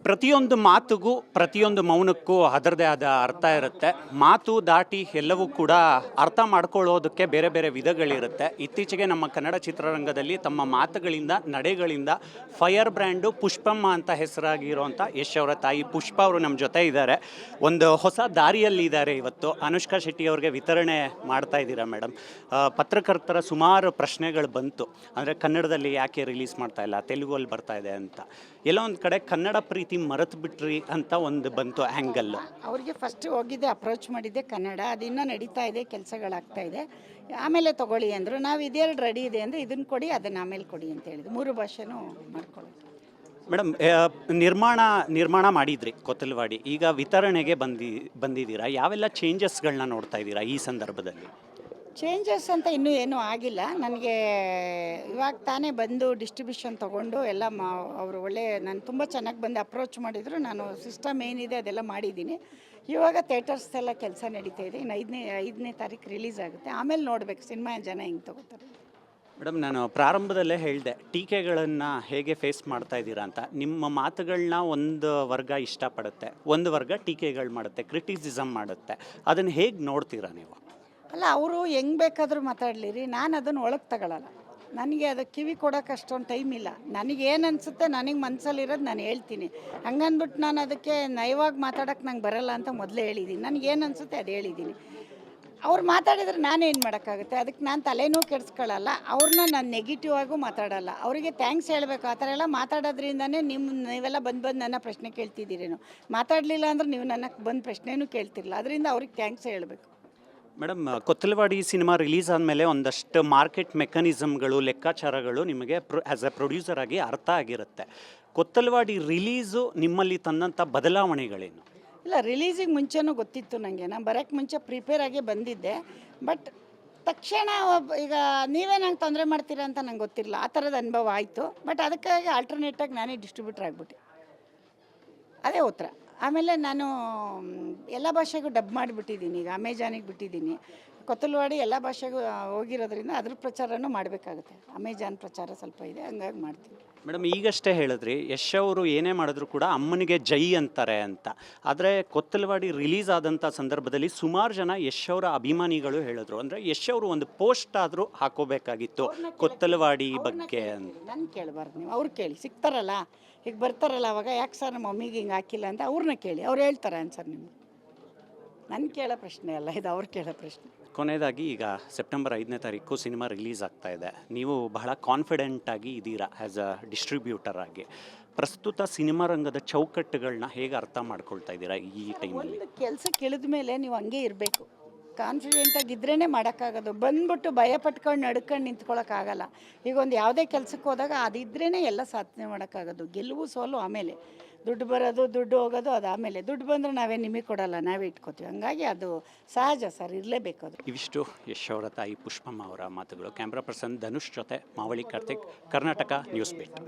ಪ್ರತಿಯೊಂದು ಮಾತುಗೂ ಪ್ರತಿಯೊಂದು ಮೌನಕ್ಕೂ ಅದರದೇ ಆದ ಅರ್ಥ ಇರುತ್ತೆ. ಮಾತು ದಾಟಿ ಎಲ್ಲವೂ ಕೂಡ ಅರ್ಥ ಮಾಡ್ಕೊಳ್ಳೋದಕ್ಕೆ ಬೇರೆ ಬೇರೆ ವಿಧಗಳಿರುತ್ತೆ. ಇತ್ತೀಚೆಗೆ ನಮ್ಮ ಕನ್ನಡ ಚಿತ್ರರಂಗದಲ್ಲಿ ತಮ್ಮ ಮಾತುಗಳಿಂದ ನಡೆಗಳಿಂದ ಫೈರ್ ಬ್ರ್ಯಾಂಡು ಪುಷ್ಪಮ್ಮ ಅಂತ ಹೆಸರಾಗಿರುವಂಥ ಯಶ್ ಅವರ ತಾಯಿ ಪುಷ್ಪ ಅವರು ನಮ್ಮ ಜೊತೆ ಇದ್ದಾರೆ. ಒಂದು ಹೊಸ ದಾರಿಯಲ್ಲಿ ಇದ್ದಾರೆ. ಇವತ್ತು ಅನುಷ್ಕಾ ಶೆಟ್ಟಿ ಅವ್ರಿಗೆ ವಿತರಣೆ ಮಾಡ್ತಾ ಇದ್ದೀರಾ ಮೇಡಮ್. ಪತ್ರಕರ್ತರ ಸುಮಾರು ಪ್ರಶ್ನೆಗಳು ಬಂತು. ಅಂದರೆ ಕನ್ನಡದಲ್ಲಿ ಯಾಕೆ ರಿಲೀಸ್ ಮಾಡ್ತಾ ಇಲ್ಲ, ತೆಲುಗಲ್ಲಿ ಬರ್ತಾ ಇದೆ ಅಂತ. ಎಲ್ಲೋ ಒಂದು ಕಡೆ ಕನ್ನಡ ಪ್ರೀತಿ ಮರೆತು ಬಿಟ್ರಿ ಅಂತ ಒಂದು ಬಂತು ಆ್ಯಂಗಲ್ಲು. ಅವ್ರಿಗೆ ಫಸ್ಟ್ ಹೋಗಿದ್ದೆ, ಅಪ್ರೋಚ್ ಮಾಡಿದ್ದೆ ಕನ್ನಡ, ಅದು ಇನ್ನೂ ನಡೀತಾ ಇದೆ, ಕೆಲಸಗಳಾಗ್ತಾ ಇದೆ, ಆಮೇಲೆ ತೊಗೊಳ್ಳಿ ಅಂದರು. ನಾವು ಇದೆರಡು ರೆಡಿ ಇದೆ ಅಂದರೆ ಇದನ್ನು ಕೊಡಿ, ಅದನ್ನು ಆಮೇಲೆ ಕೊಡಿ ಅಂತ ಹೇಳಿದ್ರು. 3 ಭಾಷೆನೂ ಮಾಡ್ಕೊಳ್ಳೋದು. ಮೇಡಮ್, ನಿರ್ಮಾಣ ಮಾಡಿದ್ರಿ ಕೊತ್ತಲವಾಡಿ, ಈಗ ವಿತರಣೆಗೆ ಬಂದಿದ್ದೀರಾ. ಯಾವೆಲ್ಲ ಚೇಂಜಸ್ಗಳನ್ನ ನೋಡ್ತಾ ಇದ್ದೀರಾ ಈ ಸಂದರ್ಭದಲ್ಲಿ? ಚೇಂಜಸ್ ಅಂತ ಇನ್ನೂ ಏನೂ ಆಗಿಲ್ಲ. ನನಗೆ ಇವಾಗ ತಾನೇ ಬಂದು ಡಿಸ್ಟ್ರಿಬ್ಯೂಷನ್ ತೊಗೊಂಡು ಎಲ್ಲ ಅವರು ನಾನು ತುಂಬ ಚೆನ್ನಾಗಿ ಬಂದು ಅಪ್ರೋಚ್ ಮಾಡಿದರು. ನಾನು ಸಿಸ್ಟಮ್ ಏನಿದೆ ಅದೆಲ್ಲ ಮಾಡಿದ್ದೀನಿ. ಇವಾಗ ಥಿಯೇಟರ್ಸ್ ಎಲ್ಲ ಕೆಲಸ ನಡೀತಾ ಇದೆ. ಇನ್ನು 5ನೇ ತಾರೀಕು ರಿಲೀಸ್ ಆಗುತ್ತೆ. ಆಮೇಲೆ ನೋಡಬೇಕು ಸಿನಿಮಾ ಜನ ಹೆಂಗೆ ತೊಗೋತಾರೆ. ಮೇಡಮ್, ನಾನು ಪ್ರಾರಂಭದಲ್ಲೇ ಹೇಳಿದೆ ಟೀಕೆಗಳನ್ನು ಹೇಗೆ ಫೇಸ್ ಮಾಡ್ತಾ ಇದ್ದೀರಾ ಅಂತ. ನಿಮ್ಮ ಮಾತುಗಳನ್ನ ಒಂದು ವರ್ಗ ಇಷ್ಟಪಡುತ್ತೆ, ಒಂದು ವರ್ಗ ಟೀಕೆಗಳು ಮಾಡುತ್ತೆ, ಕ್ರಿಟಿಸಿಸಮ್ ಮಾಡುತ್ತೆ. ಅದನ್ನು ಹೇಗೆ ನೋಡ್ತೀರಾ ನೀವು? ಅಲ್ಲ, ಅವರು ಹೆಂಗೆ ಬೇಕಾದರೂ ಮಾತಾಡಲಿರಿ, ನಾನು ಅದನ್ನು ಒಳಗೆ ತಗೊಳ್ಳಲ್ಲ. ನನಗೆ ಅದಕ್ಕೆ ಕಿವಿ ಕೊಡೋಕೆ ಅಷ್ಟೊಂದು ಟೈಮ್ ಇಲ್ಲ. ನನಗೇನು ಅನಿಸುತ್ತೆ, ನನಗೆ ಮನಸ್ಸಲ್ಲಿರೋದು ನಾನು ಹೇಳ್ತೀನಿ. ಹಂಗಂದ್ಬಿಟ್ಟು ನಾನು ಅದಕ್ಕೆ ನಯವಾಗಿ ಮಾತಾಡೋಕ್ಕೆ ನಂಗೆ ಬರಲ್ಲ ಅಂತ ಮೊದಲೇ ಹೇಳಿದ್ದೀನಿ. ನನಗೇನು ಅನಿಸುತ್ತೆ ಅದು ಹೇಳಿದ್ದೀನಿ. ಅವ್ರು ಮಾತಾಡಿದ್ರೆ ನಾನೇನು ಮಾಡೋಕ್ಕಾಗುತ್ತೆ? ಅದಕ್ಕೆ ನಾನು ತಲೆನೂ ಕೆಡಿಸ್ಕೊಳ್ಳಲ್ಲ. ಅವ್ರನ್ನ ನಾನು ನೆಗೆಟಿವ್ ಆಗೂ ಮಾತಾಡಲ್ಲ. ಅವರಿಗೆ ಥ್ಯಾಂಕ್ಸ್ ಹೇಳಬೇಕು. ಆ ಥರ ಎಲ್ಲ ಮಾತಾಡೋದ್ರಿಂದನೇ ನೀವೆಲ್ಲ ಬಂದು ನನ್ನ ಪ್ರಶ್ನೆ ಕೇಳ್ತಿದ್ದೀರೇನು. ಮಾತಾಡಲಿಲ್ಲ ಅಂದ್ರೆ ನೀವು ನನ್ನ ಬಂದು ಪ್ರಶ್ನೆನೂ ಕೇಳ್ತಿರಲ್ಲ. ಅದರಿಂದ ಅವ್ರಿಗೆ ಥ್ಯಾಂಕ್ಸ್ ಹೇಳಬೇಕು. ಮೇಡಮ್, ಕೊತ್ತಲವಾಡಿ ಸಿನಿಮಾ ರಿಲೀಸ್ ಆದಮೇಲೆ ಒಂದಷ್ಟು ಮಾರ್ಕೆಟ್ ಮೆಕ್ಯಾನಿಸಮ್ಗಳು, ಲೆಕ್ಕಾಚಾರಗಳು ನಿಮಗೆ ಆ್ಯಸ್ ಎ ಪ್ರೊಡ್ಯೂಸರ್ ಆಗಿ ಅರ್ಥ ಆಗಿರುತ್ತೆ. ಕೊತ್ತಲವಾಡಿ ರಿಲೀಸು ನಿಮ್ಮಲ್ಲಿ ತಂದಂಥ ಬದಲಾವಣೆಗಳೇನು? ಇಲ್ಲ, ರಿಲೀಸಿಗೆ ಮುಂಚೆನೂ ಗೊತ್ತಿತ್ತು ನನಗೆ. ನಾನು ಬರೋಕ್ಕೆ ಮುಂಚೆ ಪ್ರಿಪೇರ್ ಆಗಿ ಬಂದಿದ್ದೆ. ಬಟ್ ತಕ್ಷಣ ಈಗ ನೀವೇ ನಂಗೆ ತೊಂದರೆ ಮಾಡ್ತೀರಾ ಅಂತ ನಂಗೆ ಗೊತ್ತಿರಲಿಲ್ಲ. ಆ ಥರದ ಅನುಭವ ಆಯಿತು. ಬಟ್ ಅದಕ್ಕಾಗಿ ಆಲ್ಟರ್ನೇಟಾಗಿ ನಾನೇ ಡಿಸ್ಟ್ರಿಬ್ಯೂಟರ್ ಆಗಿಬಿಟ್ಟೆ. ಅದೇ ಉತ್ತರ. ಆಮೇಲೆ ನಾನು ಎಲ್ಲ ಭಾಷೆಗೂ ಡಬ್ ಮಾಡಿಬಿಟ್ಟಿದ್ದೀನಿ. ಈಗ ಅಮೆಜಾನಿಗೆ ಬಿಟ್ಟಿದ್ದೀನಿ. ಕೊತ್ತಲವಾಡಿ ಎಲ್ಲ ಭಾಷೆಗೂ ಹೋಗಿರೋದ್ರಿಂದ ಅದ್ರ ಪ್ರಚಾರನೂ ಮಾಡಬೇಕಾಗುತ್ತೆ. ಅಮೆಜಾನ್ ಪ್ರಚಾರ ಸ್ವಲ್ಪ ಇದೆ, ಹಂಗಾಗಿ ಮಾಡ್ತೀನಿ. ಮೇಡಮ್, ಈಗಷ್ಟೇ ಹೇಳಿದ್ರಿ ಯಶ್ ಅವರು ಏನೇ ಮಾಡಿದ್ರು ಕೂಡ ಅಮ್ಮನಿಗೆ ಜೈ ಅಂತಾರೆ ಅಂತ. ಆದರೆ ಕೊತ್ತಲವಾಡಿ ರಿಲೀಸ್ ಆದಂಥ ಸಂದರ್ಭದಲ್ಲಿ ಸುಮಾರು ಜನ ಯಶ್ ಅವರ ಅಭಿಮಾನಿಗಳು ಹೇಳಿದ್ರು, ಅಂದರೆ ಯಶ್ ಅವರು ಒಂದು ಪೋಸ್ಟ್ ಆದರೂ ಹಾಕೋಬೇಕಾಗಿತ್ತು ಕೊತ್ತಲವಾಡಿ ಬಗ್ಗೆ ಅಂತ. ನನ್ನ ಕೇಳಬಾರ್ದು ನೀವು, ಅವ್ರು ಕೇಳಿ. ಸಿಗ್ತಾರಲ್ಲ, ಈಗ ಬರ್ತಾರಲ್ಲ, ಅವಾಗ ಯಾಕೆ ಸರ್ ನಮ್ಮ ಮಮ್ಮಿಗೆ ಹಿಂಗೆ ಹಾಕಿಲ್ಲ ಅಂತ ಅವ್ರನ್ನ ಕೇಳಿ, ಅವ್ರು ಹೇಳ್ತಾರೆ ಆನ್ಸರ್. ನಿಮ್ಗೆ ನನ್ನ ಕೇಳೋ ಪ್ರಶ್ನೆ ಅಲ್ಲ ಇದು, ಅವ್ರು ಕೇಳೋ ಪ್ರಶ್ನೆ. ಕೊನೆಯದಾಗಿ, ಈಗ ಸೆಪ್ಟೆಂಬರ್ 5ನೇ ತಾರೀಕು ಸಿನಿಮಾ ರಿಲೀಸ್ ಆಗ್ತಾ ಇದೆ. ನೀವು ಬಹಳ ಕಾನ್ಫಿಡೆಂಟಾಗಿ ಇದ್ದೀರಾ ಆ್ಯಸ್ ಅ ಡಿಸ್ಟ್ರಿಬ್ಯೂಟರ್ ಆಗಿ. ಪ್ರಸ್ತುತ ಸಿನಿಮಾ ರಂಗದ ಚೌಕಟ್ಟುಗಳನ್ನ ಹೇಗೆ ಅರ್ಥ ಮಾಡ್ಕೊಳ್ತಾ ಇದ್ದೀರಾ ಈ ಟೈಮಲ್ಲಿ? ಒಂದು ಕೆಲಸಕ್ಕೆ ಇಳಿದ ಮೇಲೆ ನೀವು ಹಂಗೆ ಇರಬೇಕು. ಕಾನ್ಫಿಡೆಂಟಾಗಿದ್ರೇ ಮಾಡೋಕ್ಕಾಗೋದು. ಬಂದ್ಬಿಟ್ಟು ಭಯ ಪಟ್ಕೊಂಡು ನಡ್ಕೊಂಡು ನಿಂತ್ಕೊಳ್ಳೋಕ್ಕಾಗಲ್ಲ. ಈಗ ಒಂದು ಯಾವುದೇ ಕೆಲಸಕ್ಕೆ ಹೋದಾಗ ಅದಿದ್ರೇ ಎಲ್ಲ ಸಾಧನೆ ಮಾಡೋಕ್ಕಾಗೋದು. ಗೆಲುವು ಸೋಲು ಆಮೇಲೆ. ದುಡ್ಡು ಬರೋದು, ದುಡ್ಡು ಹೋಗೋದು ಅದು ಆಮೇಲೆ. ದುಡ್ಡು ಬಂದರೆ ನಾವೇ ನಿಮಗೆ ಕೊಡಲ್ಲ, ನಾವೇ ಇಟ್ಕೋತೀವಿ. ಹಂಗಾಗಿ ಅದು ಸಹಜ ಸರ್, ಇರಲೇಬೇಕು ಅದು. ಇವಿಷ್ಟು ಯಶ್ ಅವರ ತಾಯಿ ಪುಷ್ಪಮ್ಮ ಅವರ ಮಾತುಗಳು. ಕ್ಯಾಮ್ರಾ ಪರ್ಸನ್ ಧನುಷ್ ಜೊತೆ ಮಾವಳಿ ಕಾರ್ತಿಕ್, ಕರ್ನಾಟಕ ನ್ಯೂಸ್ ಬೀಟ್.